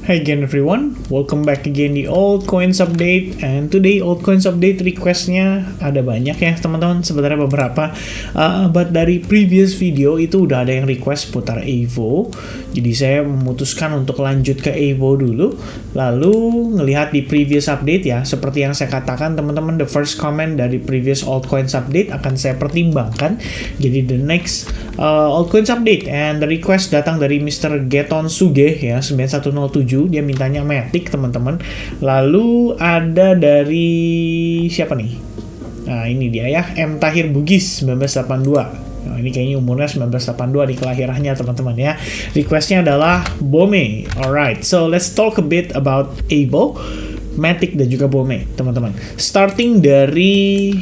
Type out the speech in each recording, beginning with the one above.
Hi again everyone, welcome back again di Altcoins Update. And today Altcoins Update requestnya ada banyak ya teman-teman, sebenarnya beberapa but dari previous video itu udah ada yang request putar Evo. Jadi saya memutuskan untuk lanjut ke Evo dulu, lalu ngelihat di previous update ya, seperti yang saya katakan teman-teman, the first comment dari previous Altcoins Update akan saya pertimbangkan jadi the next Altcoins Update. And the request datang dari Mr. Geton Suge ya, 9107. Dia mintanya Matic teman-teman. Lalu ada dari siapa nih? Nah ini dia ya, M. Tahir Bugis 1982. Nah, ini kayaknya umurnya 1982 di kelahirannya teman-teman ya. Requestnya adalah Bome. Alright, so let's talk a bit about Evo, Matic dan juga Bome teman-teman. Starting dari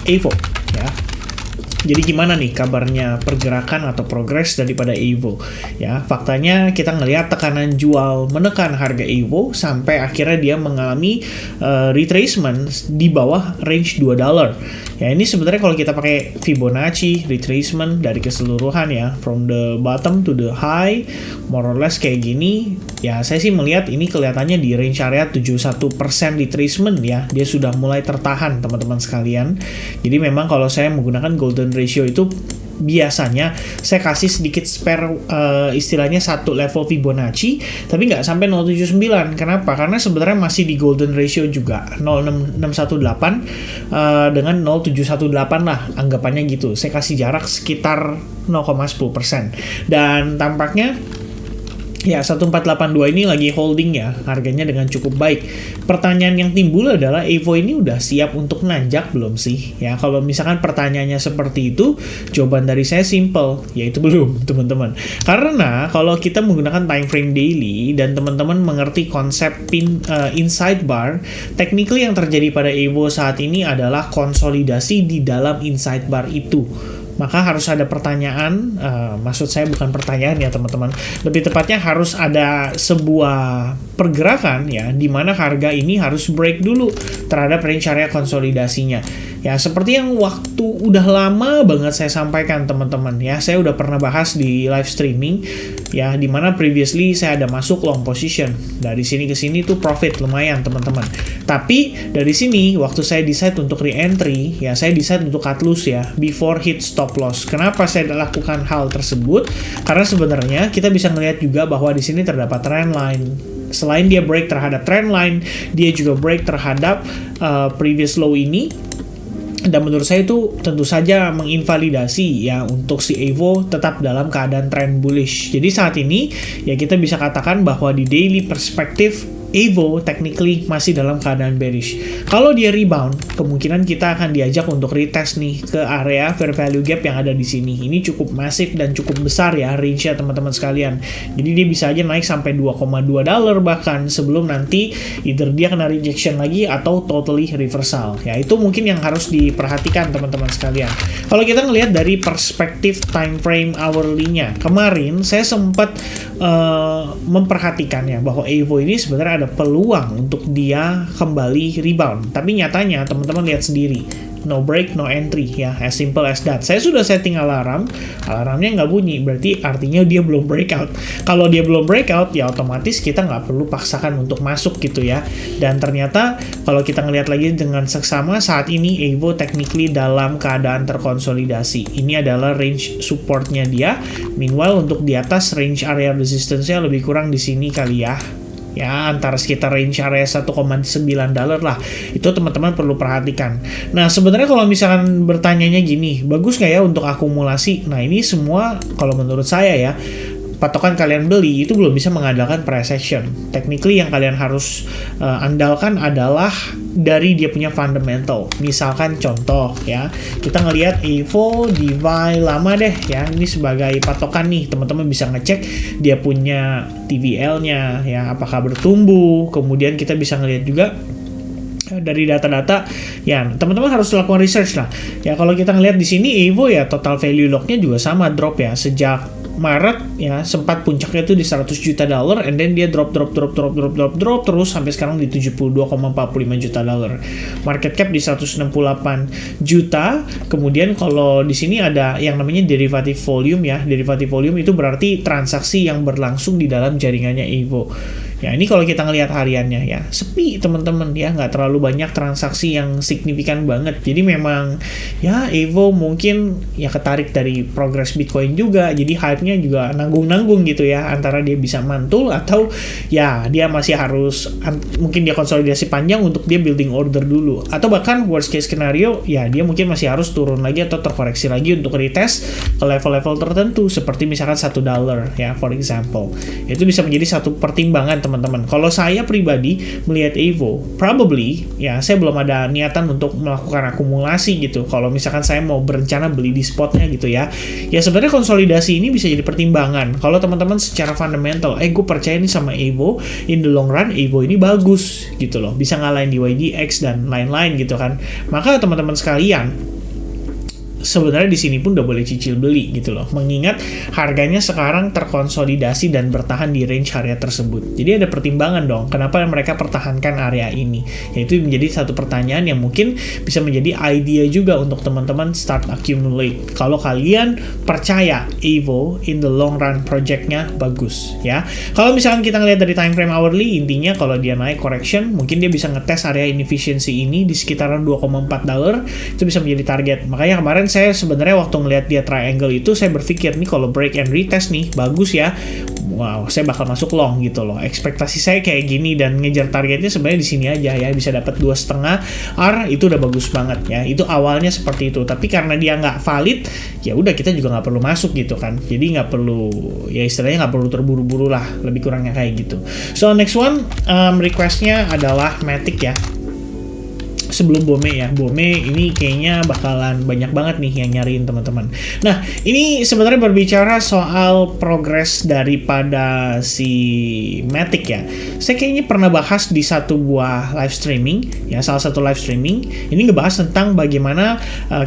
Evo ya. Jadi gimana nih kabarnya pergerakan atau progres daripada Evo? Ya, faktanya kita ngelihat tekanan jual menekan harga Evo sampai akhirnya dia mengalami retracement di bawah range $2. Ya, ini sebenarnya kalau kita pakai Fibonacci retracement dari keseluruhan ya, from the bottom to the high, more or less kayak gini. Ya, saya sih melihat ini kelihatannya di range area 71% retracement ya. Dia sudah mulai tertahan teman-teman sekalian. Jadi memang kalau saya menggunakan golden ratio itu biasanya saya kasih sedikit spare istilahnya satu level Fibonacci, tapi nggak sampai 0,79. Kenapa? Karena sebenarnya masih di golden ratio juga 0,618 dengan 0,718 lah anggapannya gitu. Saya kasih jarak sekitar 0,10%. Dan tampaknya ya 1482 ini lagi holding ya, harganya dengan cukup baik. Pertanyaan yang timbul adalah Evo ini udah siap untuk nanjak belum sih? Ya kalau misalkan pertanyaannya seperti itu, jawaban dari saya simple, yaitu belum teman-teman. Karena kalau kita menggunakan time frame daily dan teman-teman mengerti konsep inside bar, technically yang terjadi pada Evo saat ini adalah konsolidasi di dalam inside bar itu. Maka harus ada pertanyaan, maksud saya bukan pertanyaan ya teman-teman, lebih tepatnya harus ada sebuah pergerakan ya, di mana harga ini harus break dulu terhadap range area konsolidasinya. Ya seperti yang waktu udah lama banget saya sampaikan teman-teman ya, saya udah pernah bahas di live streaming ya, di mana previously saya ada masuk long position. Dari sini ke sini tuh profit lumayan teman-teman. Tapi dari sini waktu saya decide untuk re-entry ya, saya decide untuk cut loss ya, before hit stop loss. Kenapa saya lakukan hal tersebut? Karena sebenarnya kita bisa melihat juga bahwa di sini terdapat trend line. Selain dia break terhadap trend line, dia juga break terhadap previous low ini. Dan menurut saya itu tentu saja menginvalidasi ya untuk si Evo tetap dalam keadaan trend bullish. Jadi saat ini ya kita bisa katakan bahwa di daily perspektif Evo technically masih dalam keadaan bearish. Kalau dia rebound, kemungkinan kita akan diajak untuk retest nih ke area fair value gap yang ada di sini. Ini cukup masif dan cukup besar ya range-nya teman-teman sekalian. Jadi dia bisa aja naik sampai $2,2 bahkan sebelum nanti either dia kena rejection lagi atau totally reversal. Ya itu mungkin yang harus diperhatikan teman-teman sekalian. Kalau kita ngelihat dari perspektif time frame hourly-nya, kemarin saya sempat memperhatikannya bahwa Evo ini sebenarnya ada peluang untuk dia kembali rebound. Tapi nyatanya teman-teman lihat sendiri, no break, no entry ya, as simple as that. Saya sudah setting alarmnya nggak bunyi, berarti artinya dia belum breakout. Kalau dia belum breakout, ya otomatis kita nggak perlu paksakan untuk masuk gitu ya. Dan ternyata kalau kita ngelihat lagi dengan seksama, saat ini Evo technically dalam keadaan terkonsolidasi. Ini adalah range supportnya dia. Meanwhile untuk di atas range area resistance-nya lebih kurang di sini kali ya. Ya antara sekitar range area $1,9 lah. Itu teman-teman perlu perhatikan. Nah sebenarnya kalau misalkan bertanyanya gini, bagus nggak ya untuk akumulasi? Nah ini semua kalau menurut saya ya, patokan kalian beli itu belum bisa mengandalkan price action. Technically yang kalian harus andalkan adalah dari dia punya fundamental. Misalkan contoh ya, kita ngelihat Evo DeFi lama deh ya, ini sebagai patokan nih, teman-teman bisa ngecek dia punya TVL-nya ya, apakah bertumbuh. Kemudian kita bisa ngelihat juga dari data-data ya, teman-teman harus lakukan research lah ya. Kalau kita ngelihat di sini Evo ya, total value lock-nya juga sama drop ya sejak Maret ya sempat puncaknya itu di 100 juta dolar, and then dia drop terus sampai sekarang di 72,45 juta dolar. Market cap di 168 juta. Kemudian kalau di sini ada yang namanya derivative volume ya. Derivative volume itu berarti transaksi yang berlangsung di dalam jaringannya Evo. Ya, ini kalau kita ngelihat hariannya ya, sepi teman-teman ya, nggak terlalu banyak transaksi yang signifikan banget. Jadi memang ya Evo mungkin ya ketarik dari progres Bitcoin juga, jadi hype-nya juga nanggung-nanggung gitu ya, antara dia bisa mantul atau ya dia masih harus mungkin dia konsolidasi panjang untuk dia building order dulu, atau bahkan worst case scenario ya dia mungkin masih harus turun lagi atau terkoreksi lagi untuk retest ke level-level tertentu seperti misalkan $1 ya for example. Itu bisa menjadi satu pertimbangan teman-teman. Kalau saya pribadi melihat Evo, probably ya saya belum ada niatan untuk melakukan akumulasi gitu. Kalau misalkan saya mau berencana beli di spotnya gitu ya. Ya sebenarnya konsolidasi ini bisa jadi pertimbangan. Kalau teman-teman secara fundamental, gue percaya nih sama Evo, in the long run Evo ini bagus gitu loh. Bisa ngalahin DYDX dan lain-lain gitu kan. Maka teman-teman sekalian, sebenarnya di sini pun udah boleh cicil beli gitu loh, mengingat harganya sekarang terkonsolidasi dan bertahan di range area tersebut. Jadi ada pertimbangan dong, kenapa mereka pertahankan area ini. Yaitu menjadi satu pertanyaan yang mungkin bisa menjadi idea juga untuk teman-teman start accumulate. Kalau kalian percaya Evo in the long run projectnya bagus ya. Kalau misalkan kita ngelihat dari time frame hourly, intinya kalau dia naik correction, mungkin dia bisa ngetes area inefficiency ini di sekitaran $2,4, itu bisa menjadi target. Makanya kemarin saya sebenarnya waktu ngelihat dia triangle itu, saya berpikir nih kalau break and retest nih bagus ya, wow saya bakal masuk long gitu loh. Ekspektasi saya kayak gini dan ngejar targetnya sebenarnya di sini aja ya, bisa dapat 2,5 R, itu udah bagus banget ya. Itu awalnya seperti itu, tapi karena dia nggak valid ya udah kita juga nggak perlu masuk gitu kan. Jadi nggak perlu ya, istilahnya nggak perlu terburu-buru lah, lebih kurangnya kayak gitu. So next one requestnya adalah Matic ya. Sebelum Bome ya, Bome ini kayaknya bakalan banyak banget nih yang nyariin teman-teman. Nah, ini sebenarnya berbicara soal progres daripada si Matic ya. Saya kayaknya pernah bahas di satu buah live streaming ya, salah satu live streaming. Ini ngebahas tentang bagaimana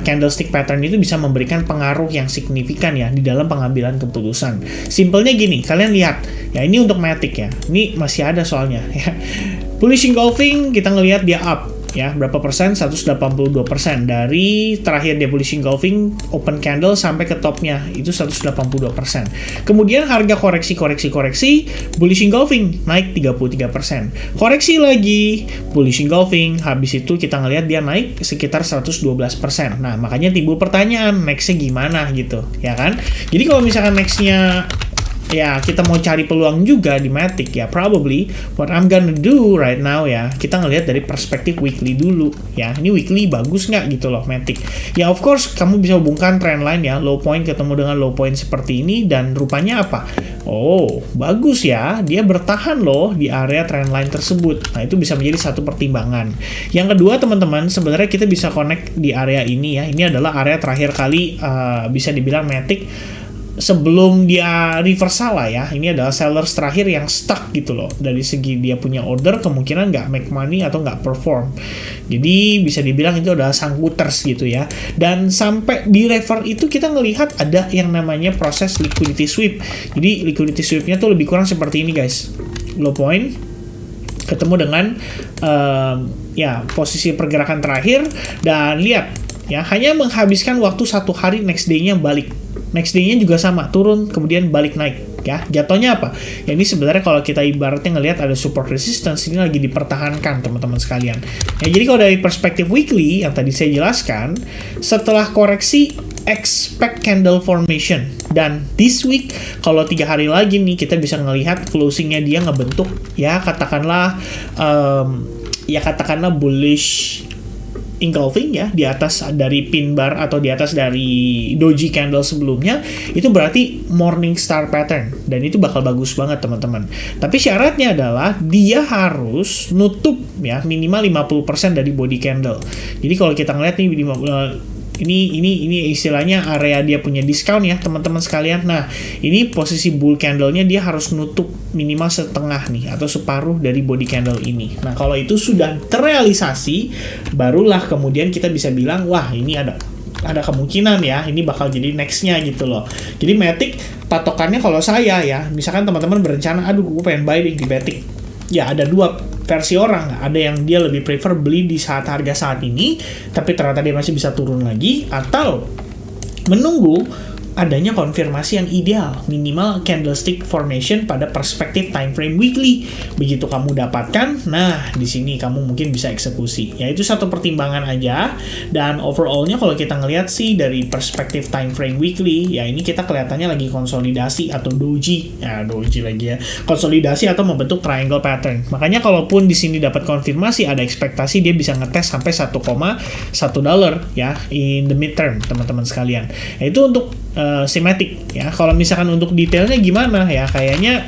candlestick pattern itu bisa memberikan pengaruh yang signifikan ya di dalam pengambilan keputusan. Simpelnya gini, kalian lihat ya, ini untuk Matic ya. Ini masih ada soalnya ya. Bullish engulfing kita ngelihat dia up ya, berapa persen? 182% dari terakhir dia bullish engulfing open candle sampai ke topnya itu 182%. Kemudian harga koreksi bullish engulfing naik 33%. Koreksi lagi bullish engulfing, habis itu kita ngelihat dia naik sekitar 112%. Nah, makanya timbul pertanyaan nextnya gimana gitu ya kan. Jadi kalau misalkan nextnya ya kita mau cari peluang juga di Matic ya, probably what I'm gonna do right now ya, kita ngelihat dari perspektif weekly dulu ya. Ini weekly bagus nggak gitu loh Matic ya. Of course kamu bisa hubungkan trendline ya, low point ketemu dengan low point seperti ini, dan rupanya apa? Oh bagus ya, dia bertahan loh di area trendline tersebut. Nah itu bisa menjadi satu pertimbangan. Yang kedua teman-teman, sebenarnya kita bisa connect di area ini ya. Ini adalah area terakhir kali bisa dibilang Matic sebelum dia reversal lah ya. Ini adalah sellers terakhir yang stuck gitu loh. Dari segi dia punya order, kemungkinan nggak make money atau nggak perform. Jadi bisa dibilang itu adalah sangkuters gitu ya. Dan sampai di level itu kita ngelihat ada yang namanya proses liquidity sweep. Jadi liquidity sweepnya tuh lebih kurang seperti ini guys. Low point ketemu dengan ya posisi pergerakan terakhir, dan lihat ya, hanya menghabiskan waktu 1 hari, next day-nya balik. Next day-nya juga sama, turun, kemudian balik naik ya. Jatuhnya apa? Ya ini sebenarnya kalau kita ibaratnya ngelihat ada support resistance, ini lagi dipertahankan teman-teman sekalian. Ya jadi kalau dari perspektif weekly yang tadi saya jelaskan, setelah koreksi expect candle formation, dan this week kalau 3 hari lagi nih kita bisa ngelihat closingnya dia ngebentuk ya, katakanlah bullish engulfing ya, di atas dari pin bar atau di atas dari doji candle sebelumnya. Itu berarti morning star pattern, dan itu bakal bagus banget teman-teman. Tapi syaratnya adalah dia harus nutup ya minimal 50% dari body candle. Jadi kalau kita ngeliat nih ini istilahnya area dia punya diskon ya teman-teman sekalian. Nah ini posisi bull candle-nya dia harus nutup minimal setengah nih atau separuh dari body candle ini. Nah kalau itu sudah terrealisasi, barulah kemudian kita bisa bilang wah ini ada ada kemungkinan ya ini bakal jadi nextnya gitu loh. Jadi Matic patokannya kalau saya ya, misalkan teman-teman berencana, aduh gue pengen buy di Matic, ya ada dua versi orang. Ada yang dia lebih prefer beli di harga saat ini, tapi ternyata dia masih bisa turun lagi, atau menunggu adanya konfirmasi yang ideal, minimal candlestick formation pada perspektif time frame weekly. Begitu kamu dapatkan, nah di sini kamu mungkin bisa eksekusi. Ya itu satu pertimbangan aja. Dan overallnya kalau kita ngelihat sih dari perspektif time frame weekly, ya ini kita kelihatannya lagi konsolidasi atau doji. Ya doji lagi ya. Konsolidasi atau membentuk triangle pattern. Makanya kalaupun di sini dapat konfirmasi, ada ekspektasi dia bisa ngetes sampai $1,1 ya in the midterm, teman-teman sekalian. Ya, itu untuk Matic ya. Kalau misalkan untuk detailnya gimana ya, kayaknya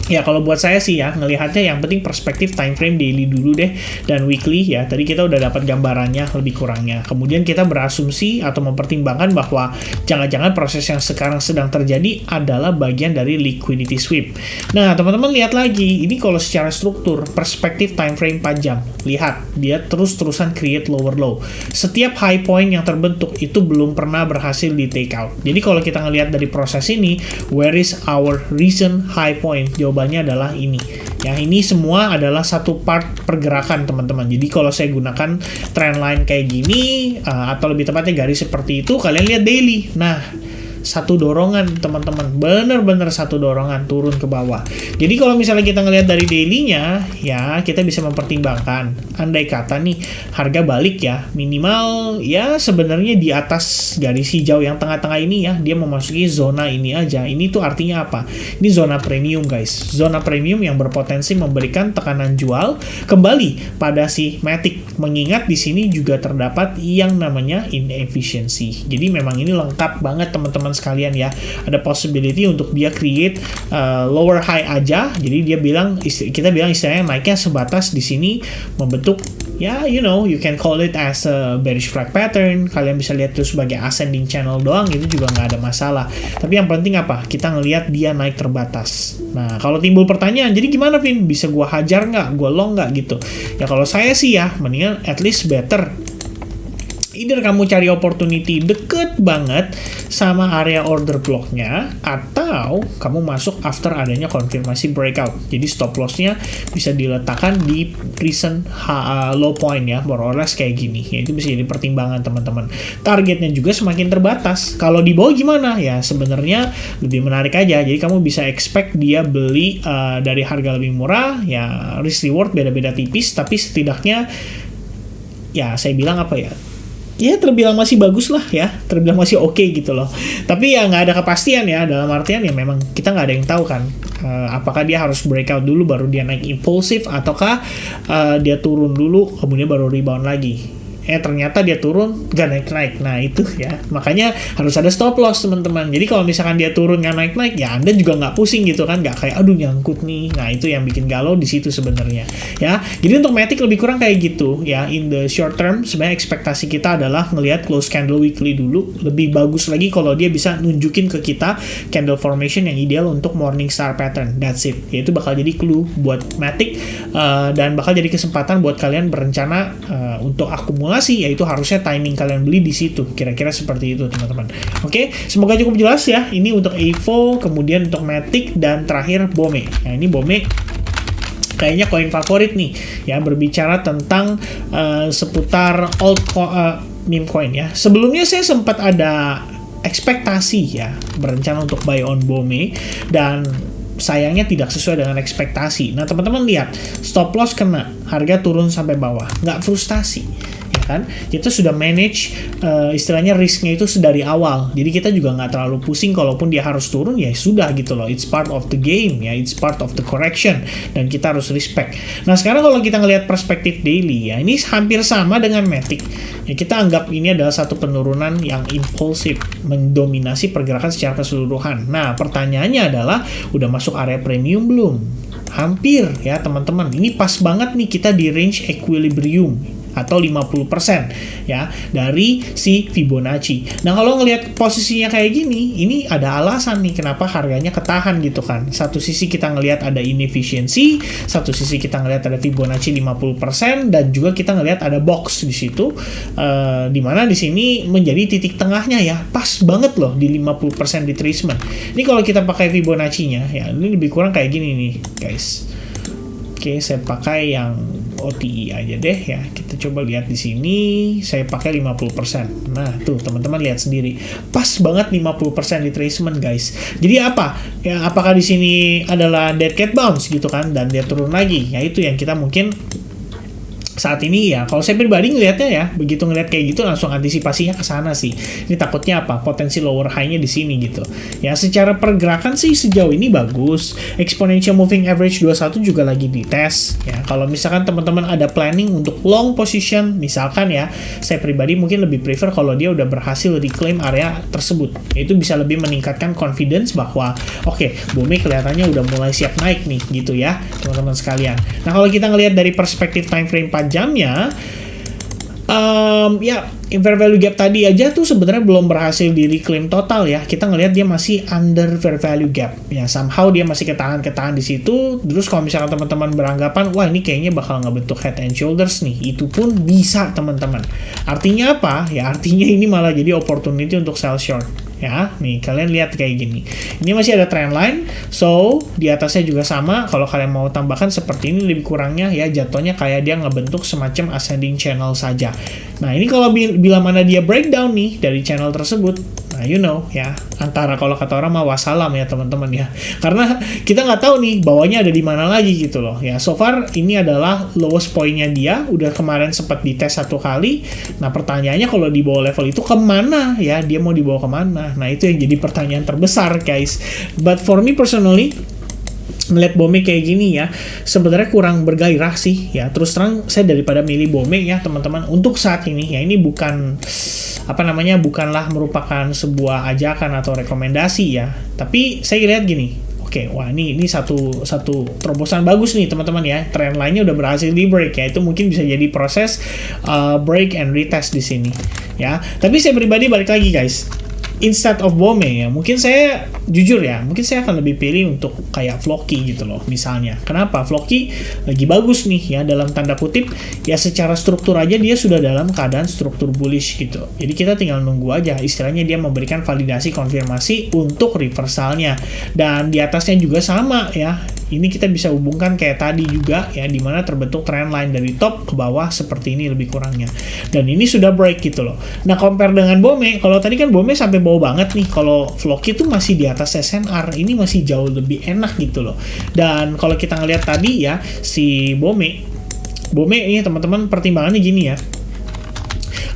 ya kalau buat saya sih ya ngelihatnya yang penting perspektif time frame daily dulu deh dan weekly ya. Tadi kita udah dapat gambarannya lebih kurangnya. Kemudian kita berasumsi atau mempertimbangkan bahwa jangan-jangan proses yang sekarang sedang terjadi adalah bagian dari liquidity sweep. Nah, teman-teman lihat lagi, ini kalau secara struktur perspektif time frame 4 jam. Lihat, dia terus-terusan create lower low. Setiap high point yang terbentuk itu belum pernah berhasil di take out. Jadi kalau kita ngelihat dari proses ini, where is our recent high point? Jawabannya adalah ini. Ya, ini semua adalah satu part pergerakan, teman-teman. Jadi kalau saya gunakan trend line kayak gini, atau lebih tepatnya garis seperti itu, kalian lihat daily. Nah, satu dorongan, teman-teman. Bener-bener satu dorongan turun ke bawah. Jadi kalau misalnya kita ngelihat dari daily-nya, ya kita bisa mempertimbangkan. Andai kata nih, harga balik ya, minimal ya sebenarnya di atas garis hijau yang tengah-tengah ini ya, dia memasuki zona ini aja. Ini tuh artinya apa? Ini zona premium, guys. Zona premium yang berpotensi memberikan tekanan jual kembali pada si Matic. Mengingat di sini juga terdapat yang namanya inefficiency. Jadi memang ini lengkap banget, teman-teman sekalian ya. Ada possibility untuk dia create lower high aja. Jadi dia bilang, kita bilang istilahnya naiknya sebatas di sini membentuk ya, you know, you can call it as a bearish flag pattern. Kalian bisa lihat itu sebagai ascending channel doang, itu juga nggak ada masalah. Tapi yang penting apa? Kita ngelihat dia naik terbatas. Nah, kalau timbul pertanyaan, jadi gimana Vin? Bisa gua hajar nggak? Gua long nggak gitu? Ya kalau saya sih ya, mendingan at least better either kamu cari opportunity deket banget sama area order blocknya, atau kamu masuk after adanya konfirmasi breakout. Jadi stop lossnya bisa diletakkan di recent low point ya, more or less kayak gini. Ya, itu bisa jadi pertimbangan, teman-teman. Targetnya juga semakin terbatas. Kalau di bawah gimana? Ya sebenarnya lebih menarik aja. Jadi kamu bisa expect dia beli dari harga lebih murah. Ya risk reward beda-beda tipis, tapi setidaknya ya saya bilang apa ya, ya terbilang masih bagus lah ya, terbilang masih oke gitu loh. Tapi ya nggak ada kepastian ya, dalam artian ya memang kita nggak ada yang tahu kan, apakah dia harus breakout dulu baru dia naik impulsif, ataukah dia turun dulu kemudian baru rebound lagi. Ternyata dia turun gak naik-naik. Nah itu ya, makanya harus ada stop loss, teman-teman. Jadi kalau misalkan dia turun gak naik-naik, ya Anda juga nggak pusing gitu kan, nggak kayak aduh nyangkut nih. Nah itu yang bikin galau di situ sebenarnya ya. Jadi untuk Matic lebih kurang kayak gitu ya. In the short term sebenarnya ekspektasi kita adalah ngelihat close candle weekly dulu. Lebih bagus lagi kalau dia bisa nunjukin ke kita candle formation yang ideal untuk morning star pattern. That's it. Ya, itu bakal jadi clue buat Matic, dan bakal jadi kesempatan buat kalian berencana untuk akumulasi. Yaitu harusnya timing kalian beli di situ, kira-kira seperti itu, teman-teman. Oke, semoga cukup jelas ya. Ini untuk Evo, kemudian untuk Matic, dan terakhir Bome. Nah ini Bome kayaknya koin favorit nih ya, berbicara tentang seputar meme coin ya. Sebelumnya saya sempat ada ekspektasi ya, berencana untuk buy on Bome, dan sayangnya tidak sesuai dengan ekspektasi. Nah teman-teman lihat, stop loss kena, harga turun sampai bawah, nggak frustasi ya kan? Kita sudah manage istilahnya risknya itu dari awal, jadi kita juga nggak terlalu pusing kalaupun dia harus turun, ya sudah gitu loh, it's part of the game ya, it's part of the correction, dan kita harus respect. Nah sekarang kalau kita ngelihat perspektif daily ya, ini hampir sama dengan Matic ya. Kita anggap ini adalah satu penurunan yang impulsif mendominasi pergerakan secara keseluruhan. Nah pertanyaannya adalah, udah masuk area premium belum? Hampir ya teman-teman, ini pas banget nih kita di range equilibrium atau 50% ya dari si Fibonacci. Nah, kalau ngelihat posisinya kayak gini, ini ada alasan nih kenapa harganya ketahan gitu kan. Satu sisi kita ngelihat ada inefficiency, satu sisi kita ngelihat ada Fibonacci 50% dan juga kita ngelihat ada box di situ di mana di sini menjadi titik tengahnya ya. Pas banget loh di 50% retracement. Ini kalau kita pakai Fibonacci-nya ya, ini lebih kurang kayak gini nih, guys. Oke, saya pakai yang OTI aja deh ya. Kita coba lihat di sini, saya pakai 50%. Nah, tuh teman-teman lihat sendiri. Pas banget 50% retracement, guys. Jadi apa? Ya, apakah di sini adalah dead cat bounce gitu kan dan dia turun lagi? Ya itu yang kita mungkin saat ini ya, kalau saya pribadi ngelihatnya ya, begitu ngelihat kayak gitu langsung antisipasinya ke sana sih. Ini takutnya apa? Potensi lower high-nya di sini gitu. Ya, secara pergerakan sih sejauh ini bagus. Exponential moving average 21 juga lagi dites. Ya, kalau misalkan teman-teman ada planning untuk long position, misalkan ya, saya pribadi mungkin lebih prefer kalau dia udah berhasil reclaim area tersebut. Itu bisa lebih meningkatkan confidence bahwa oke, bumi kelihatannya udah mulai siap naik nih gitu ya, teman-teman sekalian. Nah, kalau kita ngelihat dari perspektif time frame 4 jamnya, ya fair value gap tadi aja tuh sebenarnya belum berhasil di reclaim total ya. Kita ngelihat dia masih under fair value gap ya, somehow dia masih ketahan di situ. Terus kalau misalnya teman-teman beranggapan wah ini kayaknya bakal ngebentuk head and shoulders nih, itu pun bisa teman-teman. Artinya apa ya? Artinya ini malah jadi opportunity untuk sell short ya. Nih kalian lihat kayak gini, ini masih ada trend line, so di atasnya juga sama. Kalau kalian mau tambahkan seperti ini, lebih kurangnya ya jatuhnya kayak dia ngebentuk semacam ascending channel saja. Nah, ini kalau bila mana dia breakdown nih dari channel tersebut, nah you know ya, antara kalau kata orang mah wassalam ya teman-teman ya, karena kita nggak tahu nih bawahnya ada di mana lagi gitu loh ya. So far ini adalah lowest point-nya dia, udah kemarin sempat dites 1 kali. Nah, pertanyaannya kalau di bawah level itu kemana ya, dia mau dibawa kemana? Nah, itu yang jadi pertanyaan terbesar guys. But for me personally, melihat Bome kayak gini ya, sebenarnya kurang bergairah sih ya. Terus terang saya daripada milih Bome ya teman-teman untuk saat ini ya, ini bukan bukanlah merupakan sebuah ajakan atau rekomendasi ya. Tapi saya lihat gini, oke, wah ini satu terobosan bagus nih teman-teman ya. Trend line-nya udah berhasil di break ya. Itu mungkin bisa jadi proses break and retest di sini ya. Tapi saya pribadi balik lagi guys, instead of Bome ya, mungkin saya jujur ya, mungkin saya akan lebih pilih untuk kayak Floki gitu loh misalnya. Kenapa? Floki lagi bagus nih ya, dalam tanda kutip ya, secara struktur aja dia sudah dalam keadaan struktur bullish gitu. Jadi kita tinggal nunggu aja, istilahnya dia memberikan validasi konfirmasi untuk reversalnya. Dan di atasnya juga sama ya. Ini kita bisa hubungkan kayak tadi juga ya, dimana terbentuk trend line dari top ke bawah seperti ini lebih kurangnya. Dan ini sudah break gitu loh. Nah, compare dengan Bome, kalau tadi kan Bome sampai bawah banget nih, kalau Floki itu masih di atas SNR, ini masih jauh lebih enak gitu loh. Dan kalau kita ngelihat tadi ya, si Bome ini teman-teman pertimbangannya gini ya.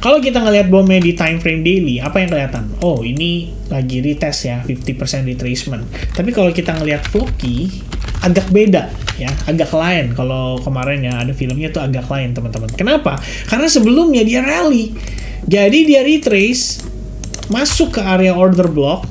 Kalau kita ngelihat Bome di time frame daily, apa yang kelihatan? Oh, ini lagi retest ya, 50% retracement. Tapi kalau kita ngelihat Floki, agak beda ya, agak lain. Kalau kemarin ya ada filmnya tuh agak lain teman-teman. Kenapa? Karena sebelumnya dia rally, jadi dia retrace masuk ke area order block,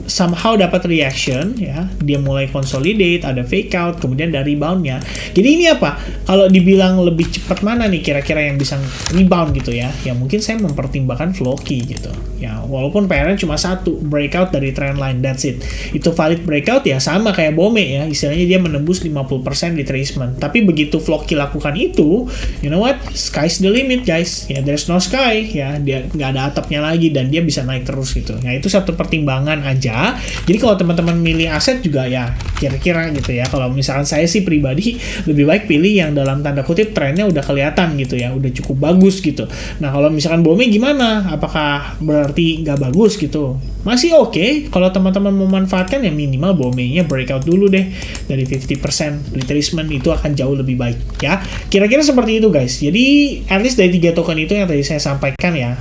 somehow dapat reaction ya, dia mulai consolidate, ada fake out, kemudian ada reboundnya. Jadi ini apa? Kalau dibilang lebih cepat mana nih kira-kira yang bisa rebound gitu ya? Ya mungkin saya mempertimbangkan Floki gitu. Ya walaupun PR-nya cuma satu, breakout dari trend line, that's it. Itu valid breakout ya, sama kayak Bome ya, istilahnya dia menembus 50% retracement. Tapi begitu Floki lakukan itu, you know what? Sky's the limit guys. Ya there's no sky ya, dia nggak ada atapnya lagi dan dia bisa naik terus gitu. Ya itu satu pertimbangan aja. Jadi kalau teman-teman milih aset juga ya kira-kira gitu ya. Kalau misalkan saya sih pribadi lebih baik pilih yang dalam tanda kutip trennya udah kelihatan gitu ya, udah cukup bagus gitu. Nah kalau misalkan Bome gimana? Apakah berarti nggak bagus gitu? Masih oke. Kalau teman-teman memanfaatkan ya minimal Bome-nya breakout dulu deh dari 50% retracement, itu akan jauh lebih baik ya. Kira-kira seperti itu guys. Jadi at least dari 3 token itu yang tadi saya sampaikan ya.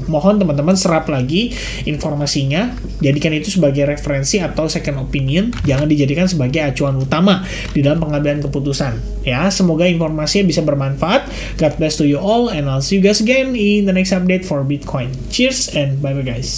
Mohon teman-teman serap lagi informasinya, jadikan itu sebagai referensi atau second opinion, jangan dijadikan sebagai acuan utama di dalam pengambilan keputusan ya. Semoga informasinya bisa bermanfaat. God bless to you all and I'll see you guys again in the next update for Bitcoin. Cheers and bye bye guys.